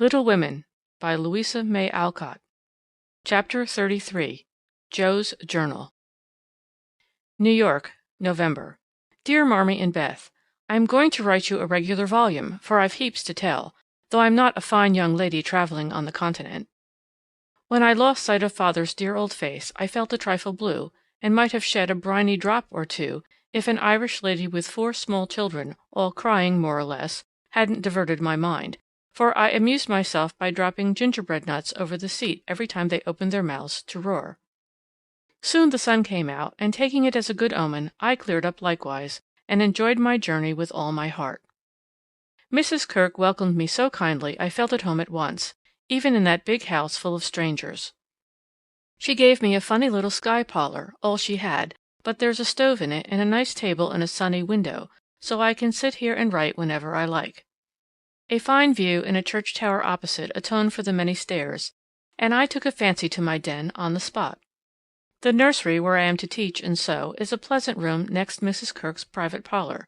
Little Women by Louise May Alcott. Chapter 33. Joe's Journal. New York, November. Dear Marmee and Beth, I am going to write you a regular volume, for I've heaps to tell, though I'm not a fine young lady traveling on the continent. When I lost sight of Father's dear old face, I felt a trifle blue, and might have shed a briny drop or two, if an Irish lady with 4 small children, all crying more or less, hadn't diverted my mind, for I amused myself by dropping gingerbread nuts over the seat every time they opened their mouths to roar. Soon the sun came out, and taking it as a good omen, I cleared up likewise, and enjoyed my journey with all my heart. Mrs. Kirke welcomed me so kindly I felt at home at once, even in that big house full of strangers. She gave me a funny little sky parlor, all she had, but there's a stove in it and a nice table and a sunny window, so I can sit here and write whenever I like. A fine view and a church tower opposite atone for the many stairs, and I took a fancy to my den on the spot. The nursery where I am to teach and sew is a pleasant room next Mrs. Kirke's private parlor,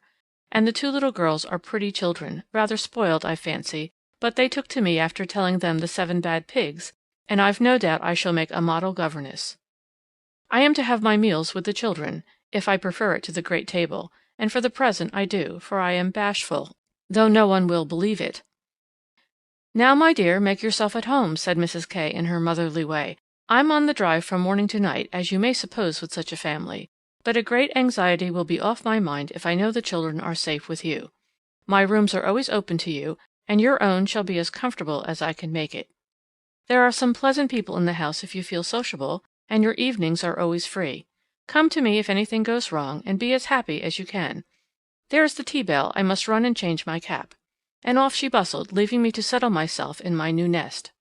and the 2 little girls are pretty children, rather spoiled, I fancy, but they took to me after telling them the 7 bad pigs, and I've no doubt I shall make a model governess. I am to have my meals with the children, if I prefer it to the great table, and for the present I do, for I am bashful, though no one will believe it. "Now, my dear, make yourself at home," said Mrs. K in her motherly way. "I'm on the drive from morning to night, as you may suppose with such a family, but a great anxiety will be off my mind if I know the children are safe with you. My rooms are always open to you, and your own shall be as comfortable as I can make it. There are some pleasant people in the house if you feel sociable, and your evenings are always free. Come to me if anything goes wrong, and be as happy as you can. There's the tea bell, I must run and change my cap." And off she bustled, leaving me to settle myself in my new nest.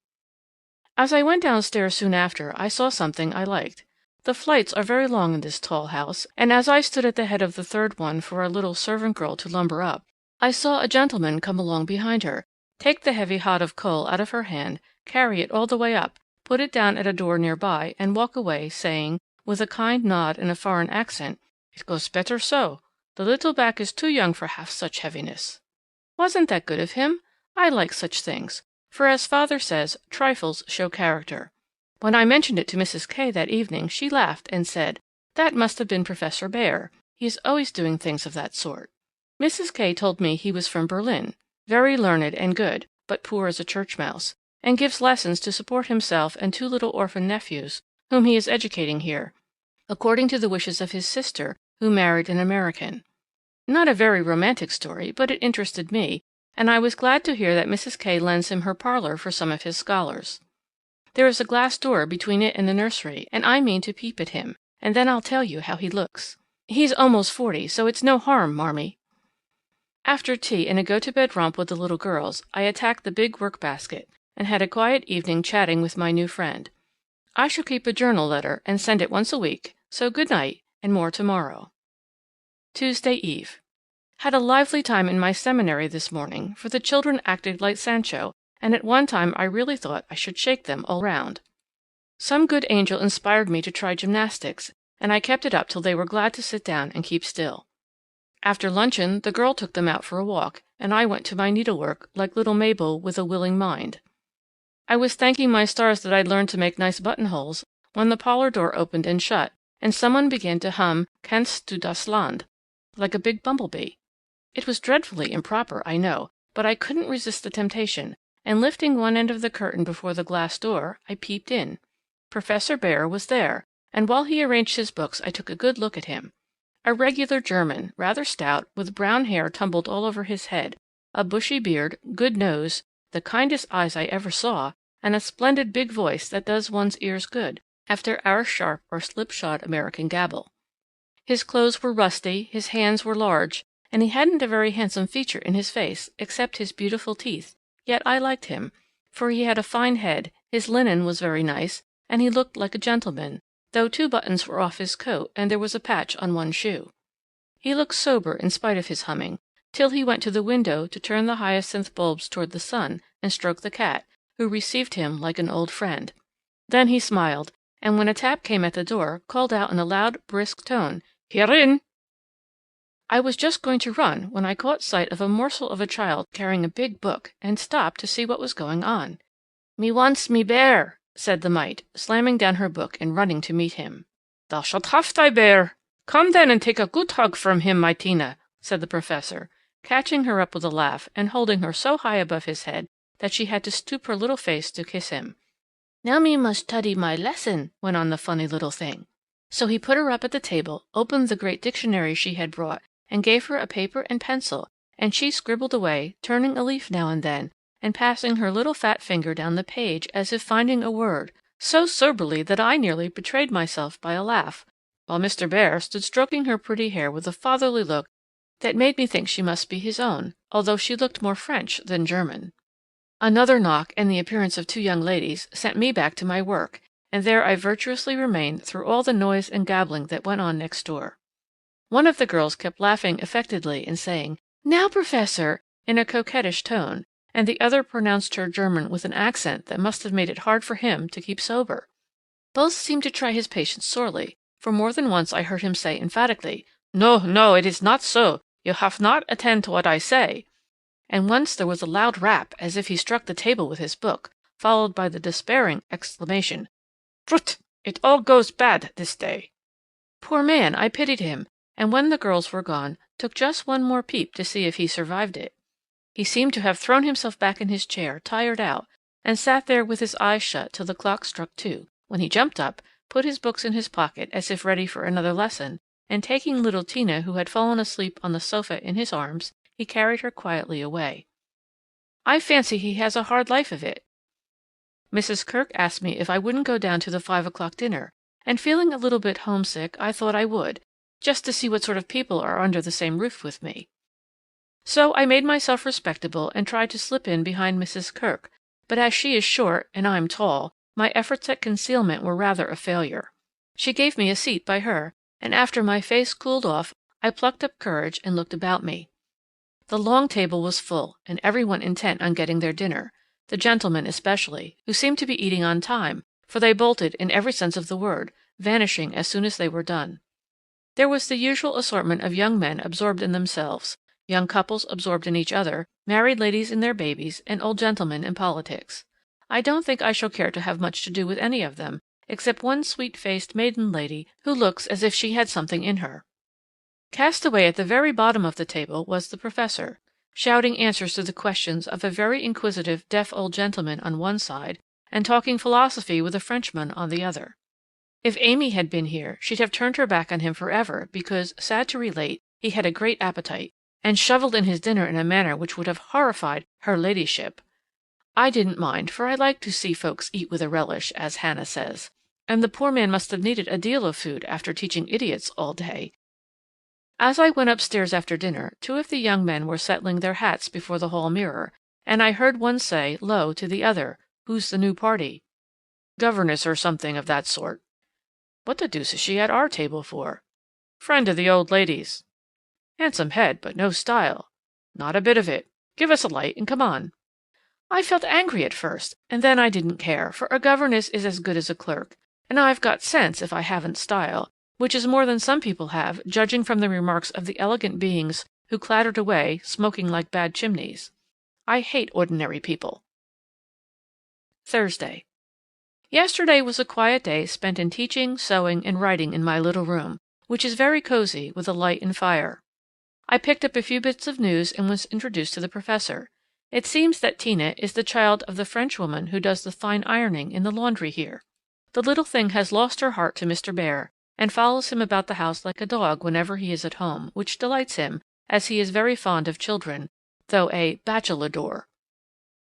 As I went downstairs soon after, I saw something I liked. The flights are very long in this tall house, and as I stood at the head of the 3rd one for a little servant girl to lumber up, I saw a gentleman come along behind her, take the heavy hod of coal out of her hand, carry it all the way up, put it down at a door near by, and walk away, saying, with a kind nod and a foreign accent, "It goes better so. The little back is too young for half such heaviness." Wasn't that good of him? I like such things, for as Father says, trifles show character. When I mentioned it to Mrs. K that evening, she laughed and said, "That must have been Professor Bhaer. He is always doing things of that sort." Mrs. K told me he was from Berlin, very learned and good, but poor as a church mouse, and gives lessons to support himself and 2 little orphan nephews, whom he is educating here, according to the wishes of his sister, who married an American. Not a very romantic story, but it interested me, and I was glad to hear that Mrs. K lends him her parlor for some of his scholars. There is a glass door between it and the nursery, and I mean to peep at him, and then I'll tell you how he looks. He's almost 40, so it's no harm, Marmee. After tea and a go-to-bed romp with the little girls, I attacked the big work-basket, and had a quiet evening chatting with my new friend. I shall keep a journal letter, and send it once a week, so good night, and more tomorrow. Tuesday Eve. Had a lively time in my seminary this morning, for the children acted like Sancho, and at one time I really thought I should shake them all round. Some good angel inspired me to try gymnastics, and I kept it up till they were glad to sit down and keep still. After luncheon the girl took them out for a walk, and I went to my needlework like little Mabel with a willing mind. I was thanking my stars that I'd learned to make nice buttonholes, when the parlor door opened and shut, and someone began to hum "Kennst du das Land?" like a big bumblebee. It was dreadfully improper, I know, but I couldn't resist the temptation, and lifting one end of the curtain before the glass door, I peeped in. Professor Bhaer was there, and while he arranged his books I took a good look at him. A regular German, rather stout, with brown hair tumbled all over his head, a bushy beard, good nose, the kindest eyes I ever saw, and a splendid big voice that does one's ears good, after our sharp or slipshod American gabble. His clothes were rusty, his hands were large, and he hadn't a very handsome feature in his face, except his beautiful teeth, yet I liked him, for he had a fine head, his linen was very nice, and he looked like a gentleman, though 2 buttons were off his coat, and there was a patch on one shoe. He looked sober in spite of his humming, till he went to the window to turn the hyacinth bulbs toward the sun, and stroke the cat, who received him like an old friend. Then he smiled, and when a tap came at the door, called out in a loud, brisk tone, "Herein!" I was just going to run when I caught sight of a morsel of a child carrying a big book, and stopped to see what was going on. "Me wants me bear," said the mite, slamming down her book and running to meet him. "Thou shalt have thy bear. Come then and take a good hug from him, my Tina," said the Professor, catching her up with a laugh and holding her so high above his head that she had to stoop her little face to kiss him. "Now me must study my lesson," went on the funny little thing. So he put her up at the table, opened the great dictionary she had brought, and gave her a paper and pencil, and she scribbled away, turning a leaf now and then, and passing her little fat finger down the page as if finding a word, so soberly that I nearly betrayed myself by a laugh, while Mr. Bear stood stroking her pretty hair with a fatherly look that made me think she must be his own, although she looked more French than German. Another knock, and the appearance of two young ladies, sent me back to my work, and there I virtuously remained through all the noise and gabbling that went on next door. One of the girls kept laughing affectedly and saying, "Now, Professor," in a coquettish tone, and the other pronounced her German with an accent that must have made it hard for him to keep sober. Both seemed to try his patience sorely, for more than once I heard him say emphatically, "No, no, it is not so. You have not attend to what I say." And once there was a loud rap, as if he struck the table with his book, followed by the despairing exclamation, "Prut! It all goes bad this day." Poor man, I pitied him, and when the girls were gone, took just one more peep to see if he survived it. He seemed to have thrown himself back in his chair, tired out, and sat there with his eyes shut till the clock struck 2, when he jumped up, put his books in his pocket as if ready for another lesson, and taking little Tina, who had fallen asleep on the sofa, in his arms, he carried her quietly away. I fancy he has a hard life of it. Mrs. Kirk asked me if I wouldn't go down to the 5 o'clock dinner, and feeling a little bit homesick, I thought I would, just to see what sort of people are under the same roof with me. So I made myself respectable and tried to slip in behind Mrs. Kirk, but as she is short and I'm tall, my efforts at concealment were rather a failure. She gave me a seat by her, and after my face cooled off, I plucked up courage and looked about me. The long table was full, and everyone intent on getting their dinner, the gentlemen especially, who seemed to be eating on time, for they bolted in every sense of the word, vanishing as soon as they were done. There was the usual assortment of young men absorbed in themselves, young couples absorbed in each other, married ladies in their babies, and old gentlemen in politics. I don't think I shall care to have much to do with any of them, except one sweet-faced maiden lady who looks as if she had something in her. Cast away at the very bottom of the table was the Professor, shouting answers to the questions of a very inquisitive deaf old gentleman on one side, and talking philosophy with a Frenchman on the other. If Amy had been here, she'd have turned her back on him forever, because, sad to relate, he had a great appetite, and shovelled in his dinner in a manner which would have horrified her ladyship. I didn't mind, for I like to see folks eat with a relish, as Hannah says, and the poor man must have needed a deal of food after teaching idiots all day. As I went upstairs after dinner, two of the young men were settling their hats before the hall mirror, and I heard one say, low, to the other, "Who's the new party?" "Governess or something of that sort." "What the deuce is she at our table for?" "Friend of the old lady's." "Handsome head, but no style." "Not a bit of it. Give us a light and come on." I felt angry at first, and then I didn't care, for a governess is as good as a clerk, and I've got sense if I haven't style, which is more than some people have, judging from the remarks of the elegant beings who clattered away, smoking like bad chimneys. I hate ordinary people. Thursday. Yesterday was a quiet day spent in teaching, sewing, and writing in my little room, which is very cozy, with a light and fire. I picked up a few bits of news and was introduced to the Professor. It seems that Tina is the child of the Frenchwoman who does the fine ironing in the laundry here. The little thing has lost her heart to Mr. Bear, and follows him about the house like a dog whenever he is at home, which delights him, as he is very fond of children, though a bachelador.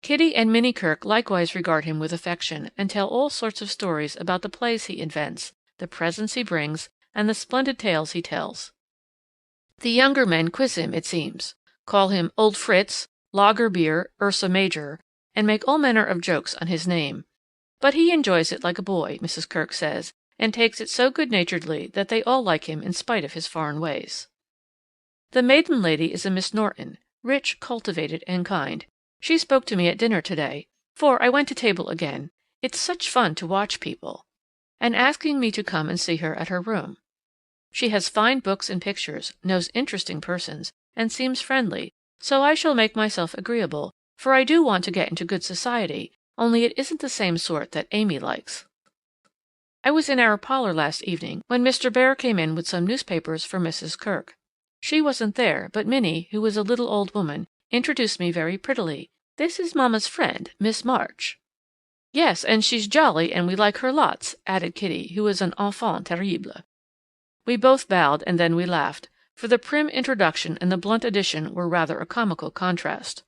Kitty and Minnie Kirk likewise regard him with affection, and tell all sorts of stories about the plays he invents, the presents he brings, and the splendid tales he tells. The younger men quiz him, it seems, call him Old Fritz, Lager Beer, Ursa Major, and make all manner of jokes on his name. But he enjoys it like a boy, Mrs. Kirk says, and takes it so good-naturedly that they all like him in spite of his foreign ways. The maiden lady is a Miss Norton, rich, cultivated, and kind. She spoke to me at dinner today, for I went to table again, it's such fun to watch people, and asking me to come and see her at her room. She has fine books and pictures, knows interesting persons, and seems friendly, so I shall make myself agreeable, for I do want to get into good society, only it isn't the same sort that Amy likes. I was in our parlor last evening when Mr. Bear came in with some newspapers for Mrs. Kirk. She wasn't there, but Minnie, who was a little old woman, introduced me very prettily. "This is Mamma's friend, Miss March." "Yes, and she's jolly, and we like her lots," added Kitty, who was an enfant terrible. We both bowed, and then we laughed, for the prim introduction and the blunt addition were rather a comical contrast.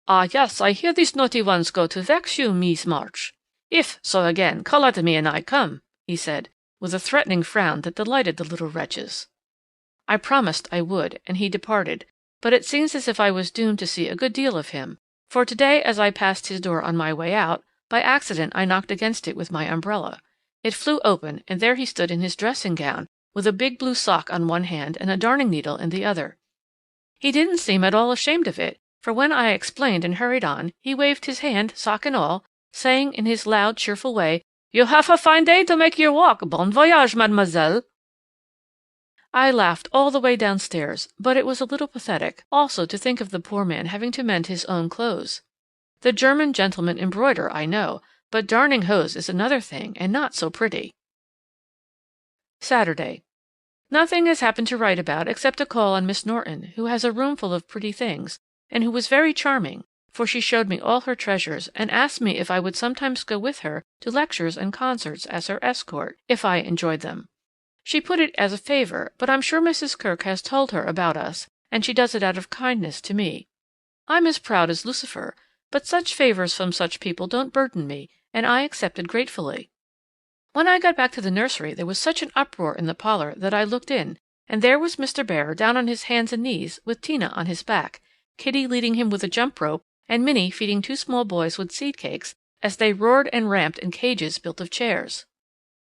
"Ah, yes, I hear these naughty ones go to vex you, Mees March. If so again, call out to me and I come," he said, with a threatening frown that delighted the little wretches. I promised I would, and he departed, but it seems as if I was doomed to see a good deal of him, for today as I passed his door on my way out, by accident I knocked against it with my umbrella. It flew open, and there he stood in his dressing gown, with a big blue sock on one hand and a darning needle in the other. He didn't seem at all ashamed of it, for when I explained and hurried on, he waved his hand, sock and all, saying in his loud, cheerful way, "You have a fine day to make your walk. Bon voyage, mademoiselle." I laughed all the way downstairs, but it was a little pathetic also to think of the poor man having to mend his own clothes. The German gentlemen embroider, I know, but darning hose is another thing, and not so pretty. Saturday. Nothing has happened to write about except a call on Miss Norton, who has a room full of pretty things, and who was very charming, for she showed me all her treasures, and asked me if I would sometimes go with her to lectures and concerts as her escort, if I enjoyed them. She put it as a favor, but I'm sure Mrs. Kirk has told her about us, and she does it out of kindness to me. I'm as proud as Lucifer, but such favors from such people don't burden me, and I accepted gratefully. When I got back to the nursery there was such an uproar in the parlor that I looked in, and there was Mr. Bear down on his hands and knees with Tina on his back, Kitty leading him with a jump rope, and Minnie feeding two small boys with seed cakes as they roared and ramped in cages built of chairs.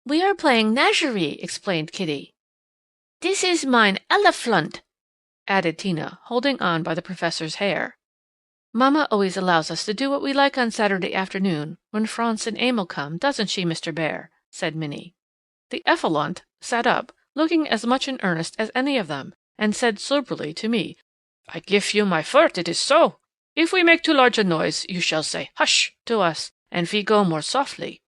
"We are playing Nagerie," explained Kitty. "This is mine elephant," added Tina, holding on by the professor's hair. "Mamma always allows us to do what we like on Saturday afternoon when Franz and Emil come, doesn't she, Mr. Bear?" said Minnie. The effluent sat up, looking as much in earnest as any of them, and said soberly to me, "I give you my word it is so. If we make too large a noise, you shall say 'hush' to us, and we go more softly."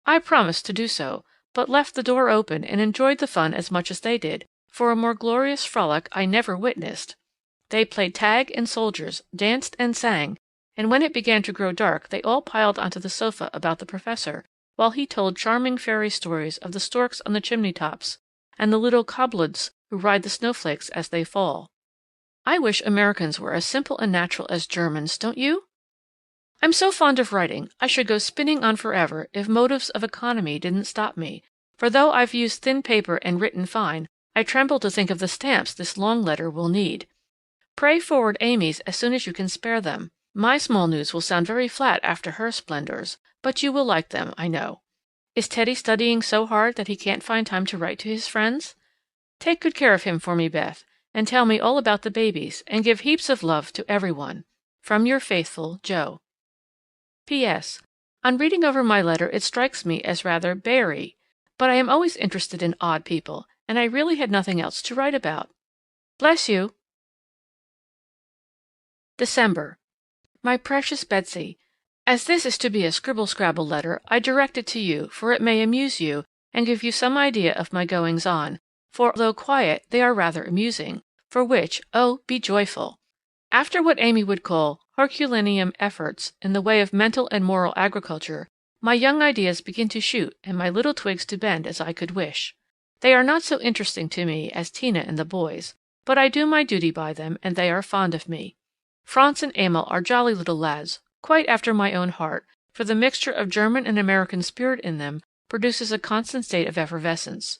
I promised to do so, but left the door open and enjoyed the fun as much as they did, for a more glorious frolic I never witnessed. They played tag and soldiers, danced and sang, and when it began to grow dark they all piled onto the sofa about the professor, while he told charming fairy stories of the storks on the chimney tops, and the little kobolds who ride the snowflakes as they fall. I wish Americans were as simple and natural as Germans, don't you? I'm so fond of writing, I should go spinning on forever if motives of economy didn't stop me, for though I've used thin paper and written fine, I tremble to think of the stamps this long letter will need. Pray forward Amy's as soon as you can spare them. My small news will sound very flat after her splendors, but you will like them, I know. Is Teddy studying so hard that he can't find time to write to his friends? Take good care of him for me, Beth, and tell me all about the babies, and give heaps of love to everyone. From your faithful Jo. P.S. On reading over my letter it strikes me as rather beary, but I am always interested in odd people, and I really had nothing else to write about. Bless you. December. My precious Betsy, as this is to be a scribble-scrabble letter, I direct it to you, for it may amuse you, and give you some idea of my goings-on, for though quiet, they are rather amusing, for which, oh, be joyful! After what Amy would call Herculaneum efforts in the way of mental and moral agriculture, my young ideas begin to shoot and my little twigs to bend as I could wish. They are not so interesting to me as Tina and the boys, but I do my duty by them, and they are fond of me. Franz and Emil are jolly little lads, quite after my own heart, for the mixture of German and American spirit in them produces a constant state of effervescence.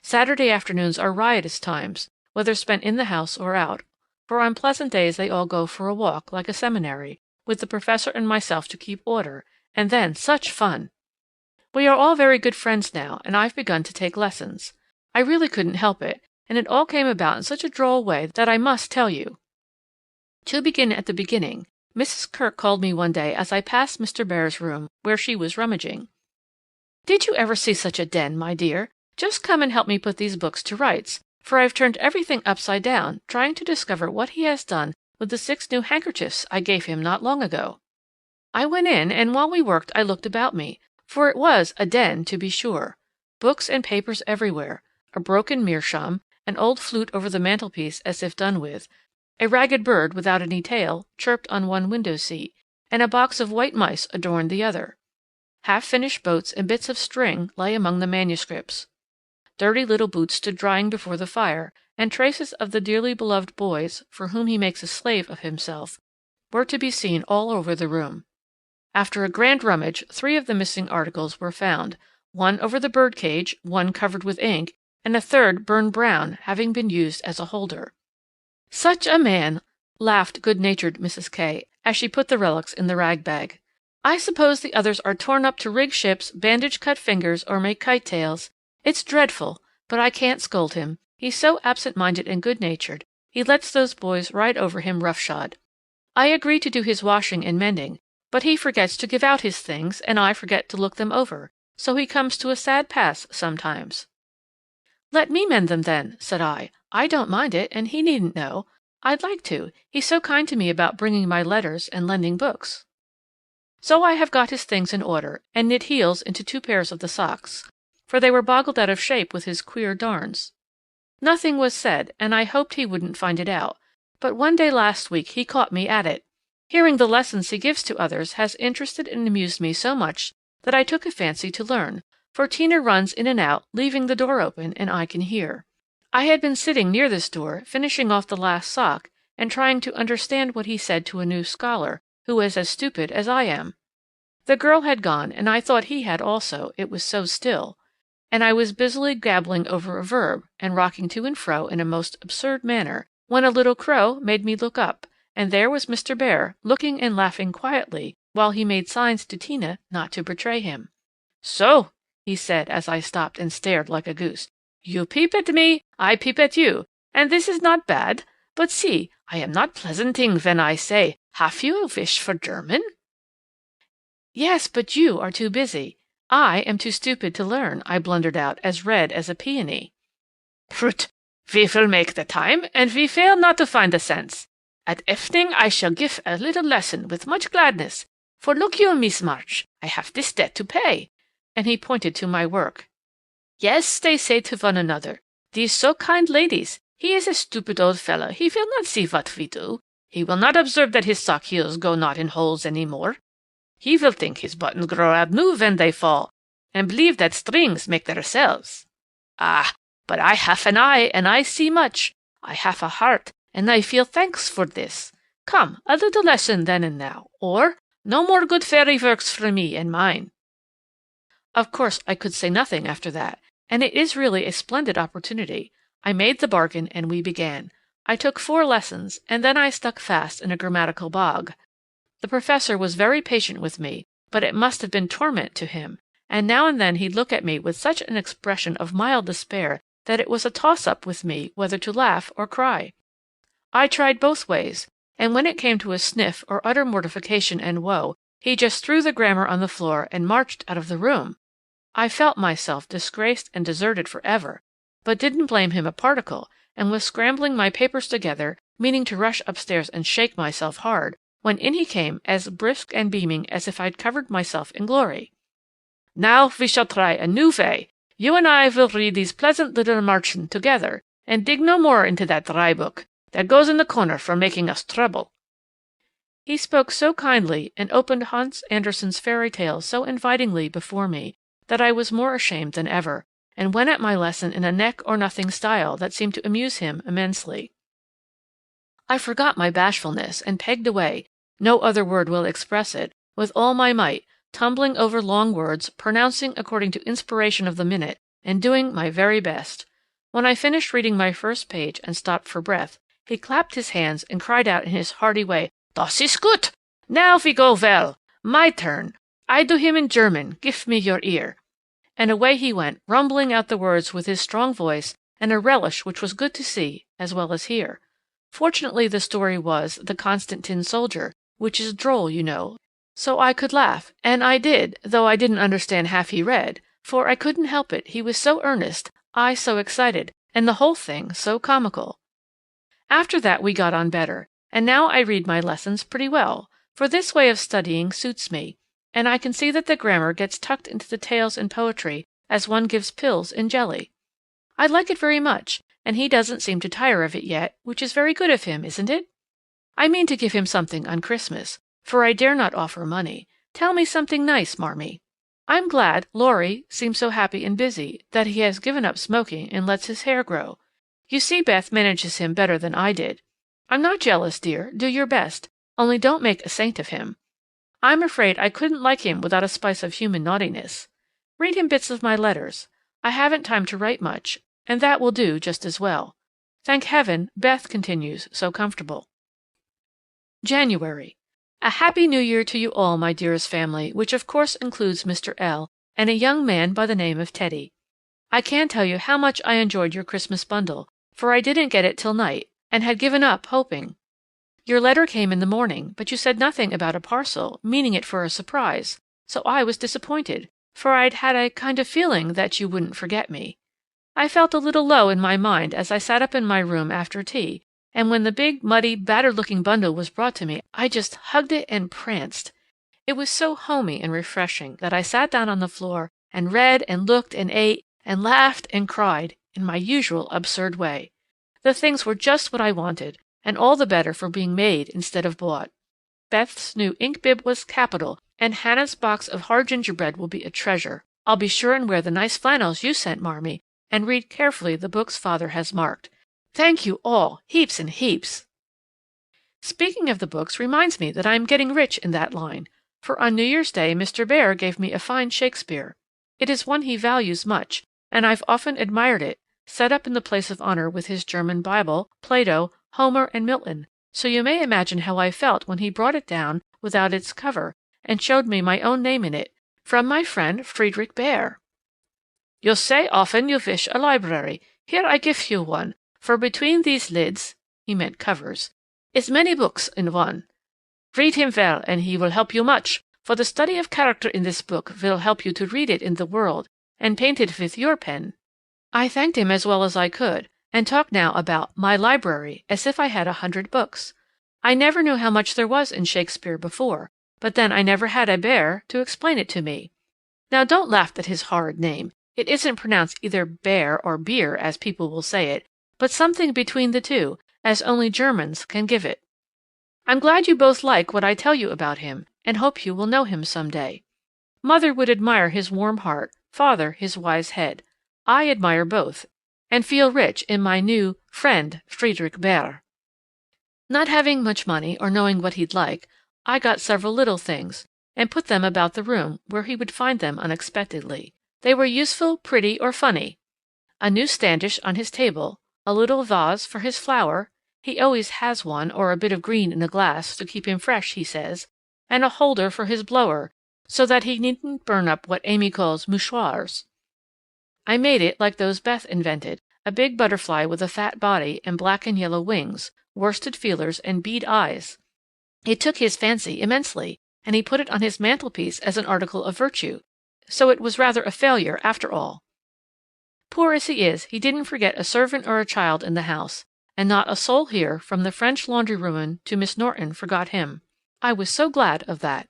Saturday afternoons are riotous times, whether spent in the house or out, for on pleasant days they all go for a walk, like a seminary, with the professor and myself to keep order, and then such fun! We are all very good friends now, and I've begun to take lessons. I really couldn't help it, and it all came about in such a droll way that I must tell you. To begin at the beginning, Mrs. Kirk called me one day as I passed Mr. Bear's room, where she was rummaging. "Did you ever see such a den, my dear? Just come and help me put these books to rights, for I've turned everything upside down, trying to discover what he has done with the 6 new handkerchiefs I gave him not long ago." I went in, and while we worked I looked about me, for it was a den to be sure. Books and papers everywhere, a broken meerschaum, an old flute over the mantelpiece as if done with, a ragged bird without any tail chirped on one window seat, and a box of white mice adorned the other. Half-finished boats and bits of string lay among the manuscripts. Dirty little boots stood drying before the fire, and traces of the dearly beloved boys, for whom he makes a slave of himself, were to be seen all over the room. After a grand rummage, 3 of the missing articles were found, one over the bird cage, one covered with ink, and a third burned brown, having been used as a holder. "Such a man!" laughed good-natured Mrs. K, as she put the relics in the rag-bag. "I suppose the others are torn up to rig ships, bandage cut fingers, or make kite-tails. It's dreadful, but I can't scold him. He's so absent-minded and good-natured, he lets those boys ride over him roughshod. I agree to do his washing and mending, but he forgets to give out his things, and I forget to look them over, so he comes to a sad pass sometimes." "Let me mend them, then," said I. "I don't mind it, and he needn't know. I'd like to. He's so kind to me about bringing my letters and lending books." So I have got his things in order, and knit heels into 2 pairs of the socks, for they were boggled out of shape with his queer darns. Nothing was said, and I hoped he wouldn't find it out, but one day last week he caught me at it. Hearing the lessons he gives to others has interested and amused me so much that I took a fancy to learn, for Tina runs in and out, leaving the door open, and I can hear. I had been sitting near this door, finishing off the last sock, and trying to understand what he said to a new scholar, who was as stupid as I am. The girl had gone, and I thought he had also, it was so still, and I was busily gabbling over a verb, and rocking to and fro in a most absurd manner, when a little crow made me look up, and there was Mr. Bear, looking and laughing quietly, while he made signs to Tina not to betray him. "So," he said, as I stopped and stared like a goose, "you peep at me, I peep at you, and this is not bad. But see, I am not pleasanting when I say, 'Have you a wish for German?'" "Yes, but you are too busy. I am too stupid to learn," I blundered out, as red as a peony. "Prut! We will make the time, and we fail not to find the sense. At evening I shall give a little lesson with much gladness, for look you, Miss March, I have this debt to pay," and he pointed to my work. "Yes, they say to one another, 'These so kind ladies, he is a stupid old fellow, he will not see what we do. He will not observe that his sock heels go not in holes any more. He will think his buttons grow out new when they fall, and believe that strings make themselves.' Ah, but I have an eye, and I see much. I have a heart, and I feel thanks for this. Come, a little lesson then and now, or no more good fairy works for me and mine." Of course I could say nothing after that, and it is really a splendid opportunity. I made the bargain, and we began. I took 4 lessons, and then I stuck fast in a grammatical bog. The professor was very patient with me, but it must have been torment to him, and now and then he'd look at me with such an expression of mild despair that it was a toss-up with me whether to laugh or cry. I tried both ways, and when it came to a sniff or utter mortification and woe, he just threw the grammar on the floor and marched out of the room. I felt myself disgraced and deserted for ever, but didn't blame him a particle, and was scrambling my papers together, meaning to rush upstairs and shake myself hard, when in he came, as brisk and beaming as if I'd covered myself in glory. "Now we shall try a new way. You and I will read these pleasant little Marchen together, and dig no more into that dry book that goes in the corner for making us trouble." He spoke so kindly, and opened Hans Andersen's fairy tales so invitingly before me, that I was more ashamed than ever, and went at my lesson in a neck-or-nothing style that seemed to amuse him immensely. I forgot my bashfulness, and pegged away, no other word will express it, with all my might, tumbling over long words, pronouncing according to inspiration of the minute, and doing my very best. When I finished reading my first page and stopped for breath, he clapped his hands and cried out in his hearty way, "Das ist gut! Now we go well! My turn! I do him in German, give me your ear!" And away he went, rumbling out the words with his strong voice and a relish which was good to see as well as hear. Fortunately the story was The Constant Tin Soldier, which is droll, you know, so I could laugh, and I did, though I didn't understand half he read, for I couldn't help it, he was so earnest, I so excited, and the whole thing so comical. After that we got on better, and now I read my lessons pretty well, for this way of studying suits me, and I can see that the grammar gets tucked into the tales and poetry as one gives pills in jelly. I like it very much, and he doesn't seem to tire of it yet, which is very good of him, isn't it? I mean to give him something on Christmas, for I dare not offer money. Tell me something nice, Marmee. I'm glad Laurie seems so happy and busy that he has given up smoking and lets his hair grow. You see Beth manages him better than I did. I'm not jealous, dear. Do your best. Only don't make a saint of him. I'm afraid I couldn't like him without a spice of human naughtiness. Read him bits of my letters. I haven't time to write much, and that will do just as well. Thank heaven, Beth continues so comfortable. January. A Happy New Year to you all, my dearest family, which of course includes Mr. L. and a young man by the name of Teddy. I can't tell you how much I enjoyed your Christmas bundle, for I didn't get it till night, and had given up hoping. Your letter came in the morning, but you said nothing about a parcel, meaning it for a surprise, so I was disappointed, for I'd had a kind of feeling that you wouldn't forget me. I felt a little low in my mind as I sat up in my room after tea, and when the big, muddy, battered-looking bundle was brought to me, I just hugged it and pranced. It was so homey and refreshing that I sat down on the floor and read and looked and ate and laughed and cried in my usual absurd way. The things were just what I wanted, and all the better for being made instead of bought. Beth's new ink bib was capital, and Hannah's box of hard gingerbread will be a treasure. I'll be sure and wear the nice flannels you sent, Marmee, and read carefully the books Father has marked. Thank you all, heaps and heaps. Speaking of the books reminds me that I am getting rich in that line, for on New Year's Day Mr. Bear gave me a fine Shakespeare. It is one he values much, and I've often admired it, set up in the place of honor with his German Bible, Plato, Homer, and Milton, so you may imagine how I felt when he brought it down without its cover, and showed me my own name in it, from my friend Friedrich Bear. You say often you wish a library. Here I give you one, for between these lids, he meant covers, is many books in one. Read him well, and he will help you much, for the study of character in this book will help you to read it in the world, and paint it with your pen. I thanked him as well as I could, and talked now about my library as if I had 100 books. I never knew how much there was in Shakespeare before, but then I never had a bear to explain it to me. Now don't laugh at his horrid name. It isn't pronounced either bear or beer, as people will say it, but something between the two, as only Germans can give it. I'm glad you both like what I tell you about him, and hope you will know him some day. Mother would admire his warm heart, Father his wise head. I admire both, and feel rich in my new friend Friedrich Bear. Not having much money or knowing what he'd like, I got several little things, and put them about the room where he would find them unexpectedly. They were useful, pretty, or funny. A new standish on his table, a little vase for his flower, he always has one, or a bit of green in a glass to keep him fresh, he says, and a holder for his blower, so that he needn't burn up what Amy calls mouchoirs. I made it like those Beth invented, a big butterfly with a fat body and black and yellow wings, worsted feelers, and bead eyes. It took his fancy immensely, and he put it on his mantelpiece as an article of virtue, so it was rather a failure after all. Poor as he is, he didn't forget a servant or a child in the house, and not a soul here, from the French laundrywoman to Miss Norton, forgot him. I was so glad of that.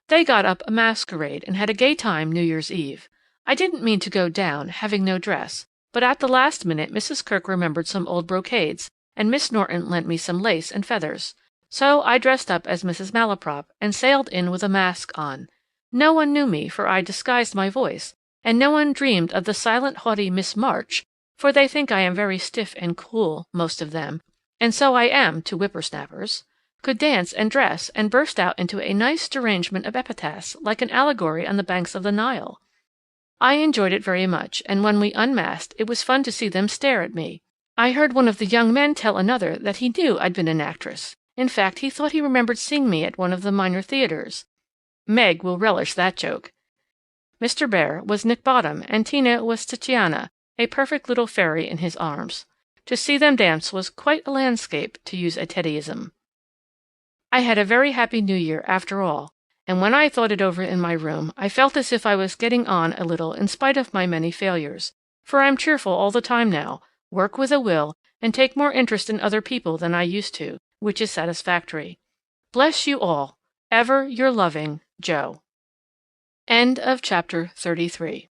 They got up a masquerade and had a gay time New Year's Eve. I didn't mean to go down, having no dress, but at the last minute Mrs. Kirk remembered some old brocades, and Miss Norton lent me some lace and feathers. So I dressed up as Mrs. Malaprop and sailed in with a mask on. No one knew me, for I disguised my voice, and no one dreamed of the silent, haughty Miss March, for they think I am very stiff and cool, most of them, and so I am to whippersnappers, could dance and dress and burst out into a nice derangement of epitaphs like an allegory on the banks of the Nile. I enjoyed it very much, and when we unmasked it was fun to see them stare at me. I heard one of the young men tell another that he knew I'd been an actress. In fact, he thought he remembered seeing me at one of the minor theatres. Meg will relish that joke. Mr. Bear was Nick Bottom, and Tina was Titiana, a perfect little fairy in his arms. To see them dance was quite a landscape, to use a Teddyism. I had a very happy New Year, after all, and when I thought it over in my room, I felt as if I was getting on a little in spite of my many failures, for I'm cheerful all the time now, work with a will, and take more interest in other people than I used to, which is satisfactory. Bless you all. Ever your loving, Jo. End of chapter 33.